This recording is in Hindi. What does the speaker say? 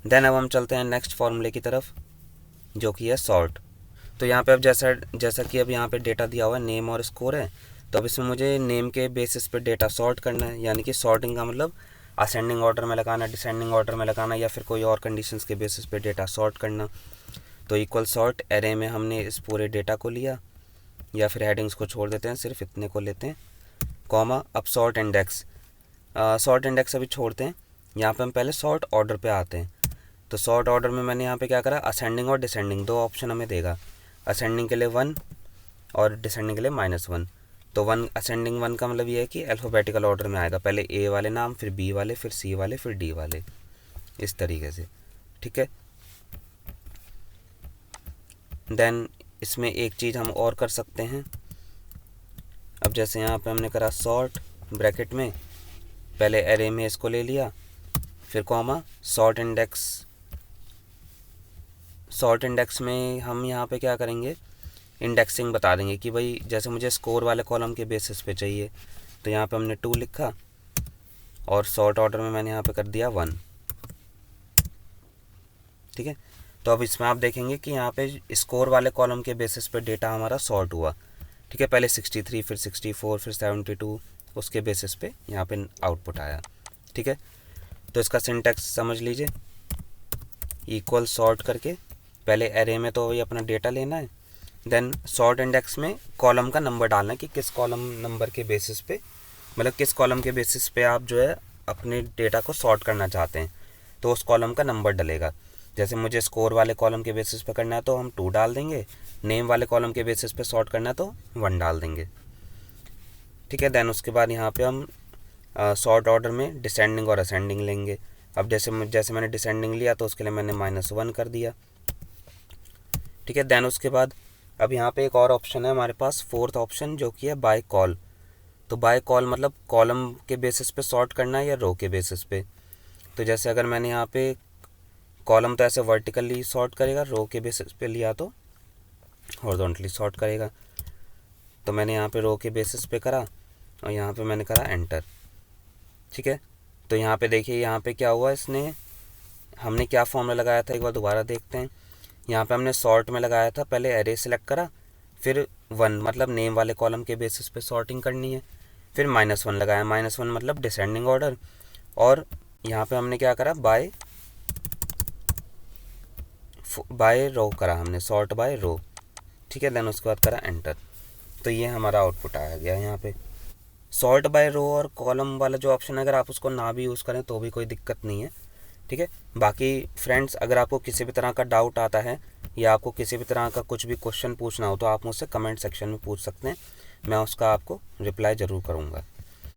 देन अब हम चलते हैं नेक्स्ट फॉर्मूले की तरफ, जो कि है सॉर्ट। तो यहाँ पे अब जैसा जैसा कि अब यहाँ पे डेटा दिया हुआ है नेम और स्कोर है, तो अब इसमें मुझे नेम के बेसिस पे डेटा सॉर्ट करना है, यानी कि सॉर्टिंग का मतलब असेंडिंग ऑर्डर में लगाना, डिसेंडिंग ऑर्डर में लगाना, या फिर कोई और कंडीशंस के बेसिस पे डेटा सॉर्ट करना। तो इक्वल सॉर्ट एरे में हमने इस पूरे डेटा को लिया, या फिर हेडिंग्स को छोड़ देते हैं, सिर्फ इतने को लेते हैं, कॉमा। अब सॉर्ट इंडेक्स, सॉर्ट इंडेक्स अभी छोड़ते हैं, यहाँ पे हम पहले सॉर्ट ऑर्डर पे आते हैं। तो सॉर्ट ऑर्डर में मैंने यहाँ पे क्या करा, असेंडिंग और डिसेंडिंग दो ऑप्शन हमें देगा। असेंडिंग के लिए 1 और डिसेंडिंग के लिए -1। तो असेंडिंग 1 का मतलब ये है कि अल्फ़ाबेटिकल ऑर्डर में आएगा, पहले ए वाले नाम, फिर बी वाले, फिर सी वाले, फिर डी वाले, इस तरीके से, ठीक है। देन इसमें एक चीज़ हम और कर सकते हैं। अब जैसे यहाँ पे हमने करा सॉर्ट ब्रैकेट में, पहले एरे में इसको ले लिया, फिर comma, sort index. Sort index में हम यहाँ पे क्या करेंगे, इंडेक्सिंग बता देंगे कि भाई जैसे मुझे स्कोर वाले कॉलम के बेसिस पे चाहिए, तो यहाँ पे हमने 2 लिखा, और सॉर्ट ऑर्डर में मैंने यहाँ पे कर दिया 1, ठीक है। तो अब इसमें आप देखेंगे कि यहाँ पे स्कोर वाले कॉलम के बेसिस पे डेटा हमारा सॉर्ट हुआ, ठीक है। पहले 63, फिर 64, फिर 72, उसके बेसिस पे यहाँ पे आउटपुट आया, ठीक है। तो इसका सिंटैक्स समझ लीजिए, इक्वल सॉर्ट करके पहले एरे में तो वही अपना डेटा लेना है, देन सॉर्ट इंडेक्स में कॉलम का नंबर डालना है कि किस कॉलम नंबर के बेसिस पे, मतलब किस कॉलम के बेसिस पे आप जो है अपने डेटा को सॉर्ट करना चाहते हैं, तो उस कॉलम का नंबर डलेगा। जैसे मुझे स्कोर वाले कॉलम के बेसिस पे करना है तो हम 2 डाल देंगे, नेम वाले कॉलम के बेसिस पे सॉर्ट करना है तो 1 डाल देंगे, ठीक है। देन उसके बाद यहाँ पे हम सॉर्ट ऑर्डर में डिसेंडिंग और असेंडिंग लेंगे। अब जैसे मैंने डिसेंडिंग लिया तो उसके लिए मैंने -1 कर दिया, ठीक है। देन उसके बाद अब यहाँ पे एक और ऑप्शन है हमारे पास, फोर्थ ऑप्शन, जो कि है बाय कॉल। तो बाय कॉल मतलब कॉलम के बेसिस पे सॉर्ट करना है या रो के बेसिस पे। तो जैसे अगर मैंने यहाँ पे कॉलम तो ऐसे वर्टिकली सॉर्ट करेगा, रो के बेसिस पे लिया तो हॉरिजॉन्टली सॉर्ट करेगा। तो मैंने यहाँ पे रो के बेसिस पे करा, और यहाँ पे मैंने करा एंटर, ठीक है। तो यहाँ पे देखिए यहाँ पे क्या हुआ, इसने हमने क्या फॉर्मूला लगाया था, एक बार दोबारा देखते हैं। यहाँ पे हमने सॉर्ट में लगाया था, पहले एरे सेलेक्ट करा, फिर 1 मतलब नेम वाले कॉलम के बेसिस पे सॉर्टिंग करनी है, फिर -1 लगाया, -1 मतलब डिसेंडिंग ऑर्डर, और यहाँ पे हमने क्या करा, बाय रो करा हमने, सॉर्ट बाय रो, ठीक है। देन उसके बाद करा एंटर, तो ये हमारा आउटपुट आ गया। यहाँ पे सॉर्ट बाय रो और कॉलम वाला जो ऑप्शन है, अगर आप उसको ना भी यूज़ करें तो भी कोई दिक्कत नहीं है, ठीक है। बाकी फ्रेंड्स, अगर आपको किसी भी तरह का डाउट आता है या आपको किसी भी तरह का कुछ भी क्वेश्चन पूछना हो तो आप मुझसे कमेंट सेक्शन में पूछ सकते हैं, मैं उसका आपको रिप्लाई ज़रूर करूँगा।